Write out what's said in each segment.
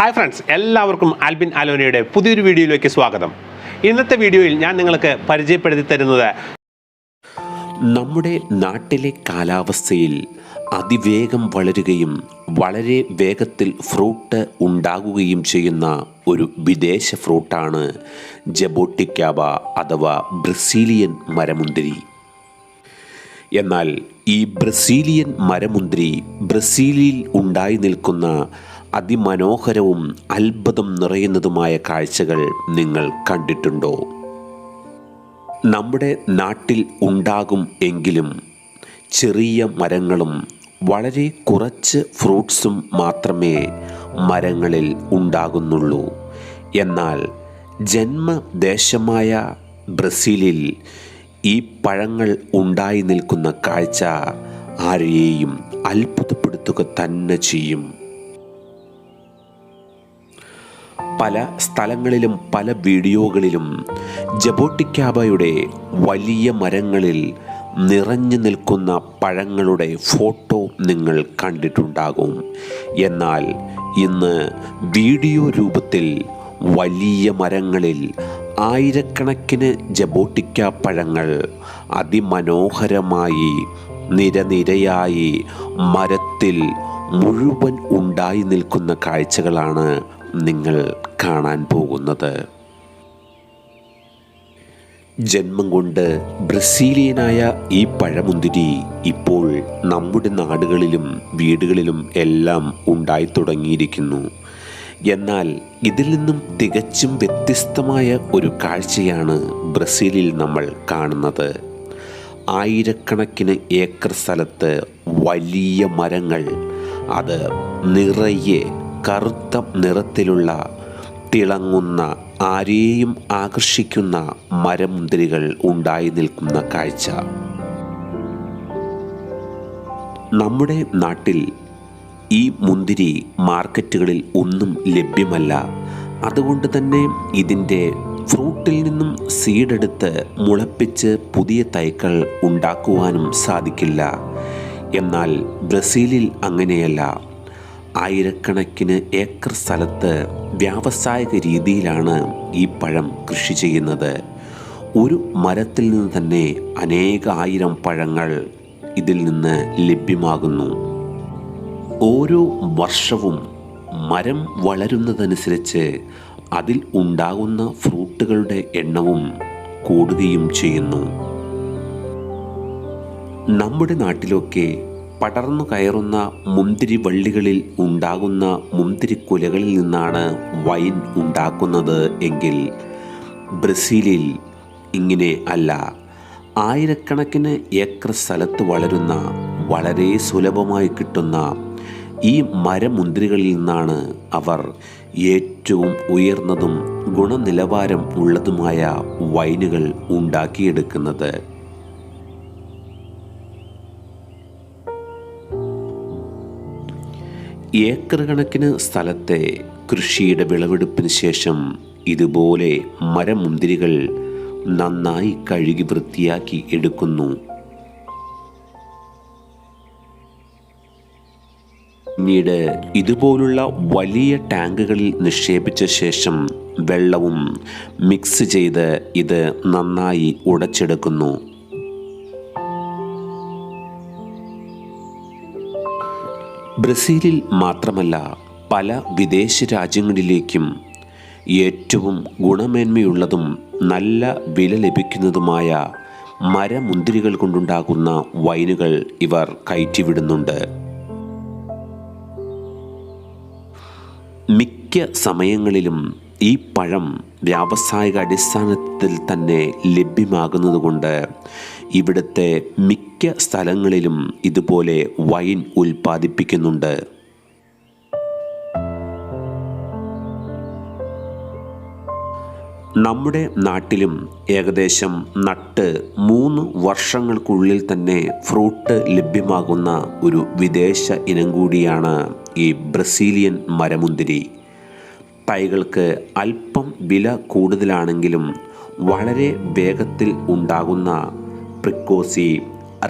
Hi friends, എല്ലാവർക്കും ആൽബിൻ അലോനയുടെ പുതിയൊരു വീഡിയോയിലേക്ക് സ്വാഗതം. ഇന്നത്തെ വീഡിയോയിൽ ഞാൻ നിങ്ങൾക്ക് പരിചയപ്പെടുത്തി തരുന്നത് നമ്മുടെ നാട്ടിലെ കാലാവസ്ഥയിൽ അതിവേഗം വളരുകയും വളരെ വേഗത്തിൽ ഫ്രൂട്ട് ഉണ്ടാകുകയും ചെയ്യുന്ന ഒരു വിദേശ ഫ്രൂട്ടാണ് ജബോട്ടിക്കാബ അഥവാ ബ്രസീലിയൻ മരമുന്തിരി. എന്നാൽ ഈ ബ്രസീലിയൻ മരമുന്തിരി ബ്രസീലിൽ ഉണ്ടായി നിൽക്കുന്ന അതിമനോഹരവും അത്ഭുതം നിറയുന്നതുമായ കാഴ്ചകൾ നിങ്ങൾ കണ്ടിട്ടുണ്ടോ? നമ്മുടെ നാട്ടിൽ ഉണ്ടാകും എങ്കിലും ചെറിയ മരങ്ങളും വളരെ കുറച്ച് ഫ്രൂട്ട്സും മാത്രമേ മരങ്ങളിൽ ഉണ്ടാകുന്നുള്ളൂ. എന്നാൽ ജന്മദേശമായ ബ്രസീലിൽ ഈ പഴങ്ങൾ ഉണ്ടായി നിൽക്കുന്ന കാഴ്ച ആരെയും അത്ഭുതപ്പെടുത്തുക തന്നെ ചെയ്യും. പല സ്ഥലങ്ങളിലും പല വീഡിയോകളിലും ജബോട്ടിക്കാബയുടെ വലിയ മരങ്ങളിൽ നിറഞ്ഞു നിൽക്കുന്ന പഴങ്ങളുടെ ഫോട്ടോ നിങ്ങൾ കണ്ടിട്ടുണ്ടാകും. എന്നാൽ ഇന്ന് വീഡിയോ രൂപത്തിൽ വലിയ മരങ്ങളിൽ ആയിരക്കണക്കിന് ജബോട്ടിക്ക പഴങ്ങൾ അതിമനോഹരമായി നിരനിരയായി മരത്തിൽ മുഴുവൻ ഉണ്ടായി നിൽക്കുന്ന കാഴ്ചകളാണ് നിങ്ങൾ കാണാൻ പോകുന്നത്. ജന്മം കൊണ്ട് ബ്രസീലിയനായ ഈ പഴമുന്തിരി ഇപ്പോൾ നമ്മുടെ നാടുകളിലും വീടുകളിലും എല്ലാം ഉണ്ടായി തുടങ്ങിയിരിക്കുന്നു. എന്നാൽ ഇതിൽ നിന്നും തികച്ചും വ്യത്യസ്തമായ ഒരു കാഴ്ചയാണ് ബ്രസീലിൽ നമ്മൾ കാണുന്നത്. ആയിരക്കണക്കിന് ഏക്കർ സ്ഥലത്ത് വലിയ മരങ്ങൾ, അത് നിറയെ കറുത്ത നിറത്തിലുള്ള തിളങ്ങുന്ന ആരെയും ആകർഷിക്കുന്ന മരമുന്തിരികൾ ഉണ്ടായി നിൽക്കുന്ന കാഴ്ച. നമ്മുടെ നാട്ടിൽ ഈ മുന്തിരി മാർക്കറ്റുകളിൽ ഒന്നും ലഭ്യമല്ല. അതുകൊണ്ട് തന്നെ ഇതിൻ്റെ ഫ്രൂട്ടിൽ നിന്നും സീഡെടുത്ത് മുളപ്പിച്ച് പുതിയ തൈകൾ ഉണ്ടാക്കുവാനും സാധിക്കില്ല. എന്നാൽ ബ്രസീലിൽ അങ്ങനെയല്ല. ആയിരക്കണക്കിന് ഏക്കർ സ്ഥലത്ത് വ്യാവസായിക രീതിയിലാണ് ഈ പഴം കൃഷി ചെയ്യുന്നത്. ഒരു മരത്തിൽ നിന്ന് തന്നെ അനേകായിരം പഴങ്ങൾ ഇതിൽ നിന്ന് ലഭ്യമാകുന്നു. ഓരോ വർഷവും മരം വളരുന്നതനുസരിച്ച് അതിൽ ഉണ്ടാകുന്ന ഫ്രൂട്ടുകളുടെ എണ്ണവും കൂടുകയും ചെയ്യുന്നു. നമ്മുടെ നാട്ടിലൊക്കെ പടർന്നു കയറുന്ന മുന്തിരി വള്ളികളിൽ ഉണ്ടാകുന്ന മുന്തിരിക്കുലകളിൽ നിന്നാണ് വൈൻ ഉണ്ടാക്കുന്നത് എങ്കിൽ ബ്രസീലിൽ ഇങ്ങനെ അല്ല. ആയിരക്കണക്കിന് ഏക്കർ സ്ഥലത്ത് വളരുന്ന വളരെ സുലഭമായി കിട്ടുന്ന ഈ മരമുന്തിരികളിൽ നിന്നാണ് അവർ ഏറ്റവും ഉയർന്നതും ഗുണനിലവാരം ഉള്ളതുമായ വൈനുകൾ ഉണ്ടാക്കിയെടുക്കുന്നത്. ഏക്കർ കണക്കിന് സ്ഥലത്തെ കൃഷിയുടെ വിളവെടുപ്പിന് ശേഷം ഇതുപോലെ മരമുന്തിരികൾ നന്നായി കഴുകി വൃത്തിയാക്കി എടുക്കുന്നു. പിന്നീട് ഇതുപോലുള്ള വലിയ ടാങ്കുകളിൽ നിക്ഷേപിച്ച ശേഷം വെള്ളവും മിക്സ് ചെയ്ത് ഇത് നന്നായി ഉടച്ചെടുക്കുന്നു. ബ്രസീലിൽ മാത്രമല്ല, പല വിദേശ രാജ്യങ്ങളിലേക്കും ഏറ്റവും ഗുണമേന്മയുള്ളതും നല്ല വില ലഭിക്കുന്നതുമായ മരമുന്തിരികൾ കൊണ്ടുണ്ടാകുന്ന വൈനുകൾ ഇവർ കയറ്റിവിടുന്നുണ്ട്. മിക്ക സമയങ്ങളിലും ഈ പഴം വ്യാവസായിക അടിസ്ഥാനത്തിൽ തന്നെ ലഭ്യമാകുന്നതുകൊണ്ട് ഇവിടുത്തെ മിക്ക സ്ഥലങ്ങളിലും ഇതുപോലെ വൈൻ ഉൽപ്പാദിപ്പിക്കുന്നുണ്ട്. നമ്മുടെ നാട്ടിലും ഏകദേശം നട്ട് 3 വർഷങ്ങൾക്കുള്ളിൽ തന്നെ ഫ്രൂട്ട് ലഭ്യമാകുന്ന ഒരു വിദേശ ഇനം കൂടിയാണ് ഈ ബ്രസീലിയൻ മരമുന്തിരി. തൈകൾക്ക് അല്പം വില കൂടുതലാണെങ്കിലും വളരെ വേഗത്തിൽ ഉണ്ടാകുന്ന പ്രിക്കോസി,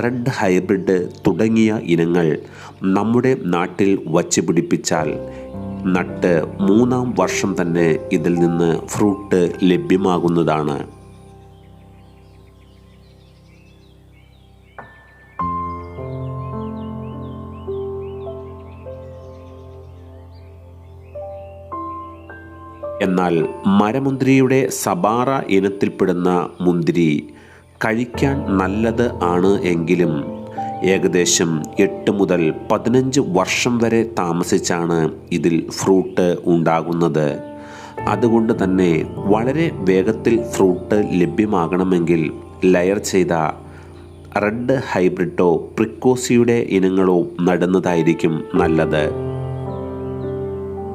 റെഡ് ഹൈബ്രിഡ് തുടങ്ങിയ ഇനങ്ങൾ നമ്മുടെ നാട്ടിൽ വച്ച് പിടിപ്പിച്ചാൽ നട്ട് 3-ാം വർഷം തന്നെ ഇതിൽ നിന്ന് ഫ്രൂട്ട് ലഭ്യമാകുന്നതാണ്. എന്നാൽ മരമുന്തിരിയുടെ സബാറ ഇനത്തിൽപ്പെടുന്ന മുന്തിരി കഴിക്കാൻ നല്ലത് ആണ് എങ്കിലും ഏകദേശം 8 മുതൽ 15 വർഷം വരെ താമസിച്ചാണ് ഇതിൽ ഫ്രൂട്ട് ഉണ്ടാകുന്നത്. അതുകൊണ്ട് തന്നെ വളരെ വേഗത്തിൽ ഫ്രൂട്ട് ലഭ്യമാകണമെങ്കിൽ ലെയർ ചെയ്ത റെഡ് ഹൈബ്രിഡോ പ്രിക്കോസിയുടെ ഇനങ്ങളോ നടുന്നതായിരിക്കും നല്ലത്.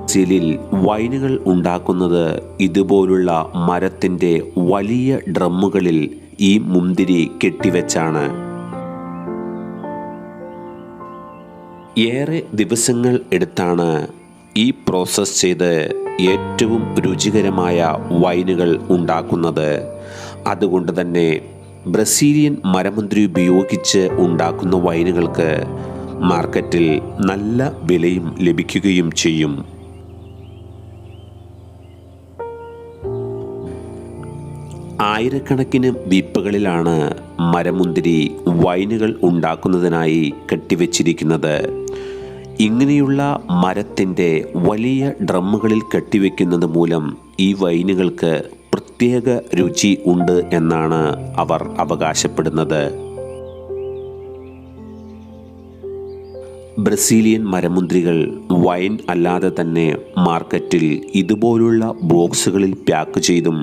ബ്രസീലിൽ വൈനുകൾ ഉണ്ടാക്കുന്നത് ഇതുപോലുള്ള മരത്തിൻ്റെ വലിയ ഡ്രമ്മുകളിൽ ഈ മുന്തിരി കെട്ടിവെച്ചാണ്. ഏറെ ദിവസങ്ങൾ എടുത്താണ് ഈ പ്രോസസ്സ് ചെയ്ത് ഏറ്റവും രുചികരമായ വൈനുകൾ ഉണ്ടാക്കുന്നത്. അതുകൊണ്ട് തന്നെ ബ്രസീലിയൻ മരമുന്തിരി ഉപയോഗിച്ച് ഉണ്ടാക്കുന്ന വൈനുകൾക്ക് മാർക്കറ്റിൽ നല്ല വിലയും ലഭിക്കുകയും ചെയ്യും. ആയിരക്കണക്കിന് വീപ്പകളിലാണ് മരമുന്തിരി വൈനുകൾ ഉണ്ടാക്കുന്നതിനായി കെട്ടിവെച്ചിരിക്കുന്നത്. ഇങ്ങനെയുള്ള മരത്തിൻ്റെ വലിയ ഡ്രമ്മുകളിൽ കെട്ടിവെക്കുന്നത് മൂലം ഈ വൈനുകൾക്ക് പ്രത്യേക രുചി ഉണ്ട് എന്നാണ് അവർ അവകാശപ്പെടുന്നത്. ബ്രസീലിയൻ മരമുന്തിരികൾ വൈൻ അല്ലാതെ തന്നെ മാർക്കറ്റിൽ ഇതുപോലുള്ള ബോക്സുകളിൽ പാക്ക് ചെയ്തും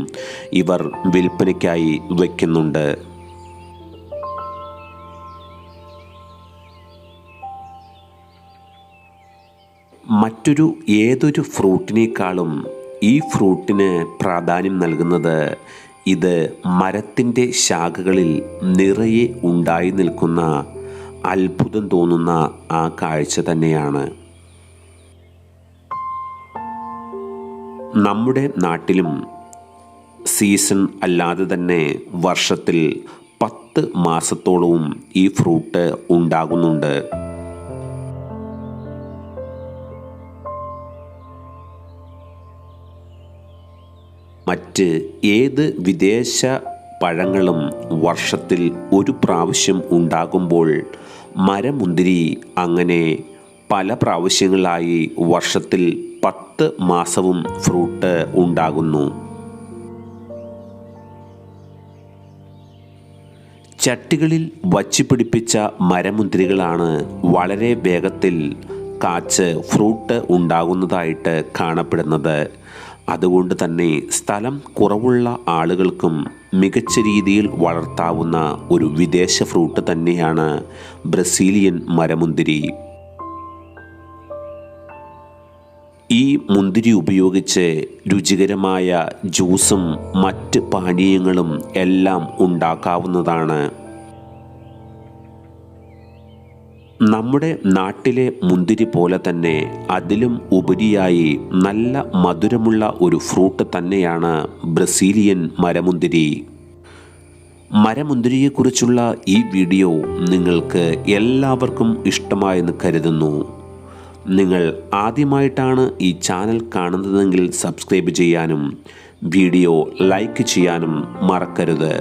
ഇവർ വിൽപ്പനയ്ക്കായി വയ്ക്കുന്നുണ്ട്. മറ്റൊരു ഏതൊരു ഫ്രൂട്ടിനേക്കാളും ഈ ഫ്രൂട്ടിന് പ്രാധാന്യം നൽകുന്നത് ഇത് മരത്തിൻ്റെ ശാഖകളിൽ നിറയെ ഉണ്ടായി നിൽക്കുന്ന അത്ഭുതം തോന്നുന്ന ആ കാഴ്ച തന്നെയാണ്. നമ്മുടെ നാട്ടിലും സീസൺ അല്ലാതെ തന്നെ വർഷത്തിൽ 10 മാസത്തോളവും ഈ ഫ്രൂട്ട് ഉണ്ടാകുന്നുണ്ട്. മറ്റ് ഏത് വിദേശ പഴങ്ങളും വർഷത്തിൽ ഒരു പ്രാവശ്യം ഉണ്ടാകുമ്പോൾ മരമുന്തിരി അങ്ങനെ പല പ്രാവശ്യങ്ങളായി വർഷത്തിൽ 10 മാസവും ഫ്രൂട്ട് ഉണ്ടാകുന്നു. ചട്ടികളിൽ വച്ചു പിടിപ്പിച്ച മരമുന്തിരികളാണ് വളരെ വേഗത്തിൽ കാച്ച് ഫ്രൂട്ട് ഉണ്ടാകുന്നതായിട്ട് കാണപ്പെടുന്നത്. അതുകൊണ്ട് തന്നെ സ്ഥലം കുറവുള്ള ആളുകൾക്കും മികച്ച രീതിയിൽ വളർത്താവുന്ന ഒരു വിദേശ ഫ്രൂട്ട് തന്നെയാണ് ബ്രസീലിയൻ മരമുന്തിരി. ഈ മുന്തിരി ഉപയോഗിച്ച് രുചികരമായ ജ്യൂസും മറ്റ് പാനീയങ്ങളും എല്ലാം ഉണ്ടാക്കാവുന്നതാണ്. നമ്മുടെ നാട്ടിലെ മുന്തിരി പോലെ തന്നെ അതിലും ഉപരിയായി നല്ല മധുരമുള്ള ഒരു ഫ്രൂട്ട് തന്നെയാണ് ബ്രസീലിയൻ മരമുന്തിരി. മരമുന്തിരിയെക്കുറിച്ചുള്ള ഈ വീഡിയോ നിങ്ങൾക്ക് എല്ലാവർക്കും ഇഷ്ടമായെന്ന് കരുതുന്നു. നിങ്ങൾ ആദ്യമായിട്ടാണ് ഈ ചാനൽ കാണുന്നതെങ്കിൽ സബ്സ്ക്രൈബ് ചെയ്യാനും വീഡിയോ ലൈക്ക് ചെയ്യാനും മറക്കരുത്.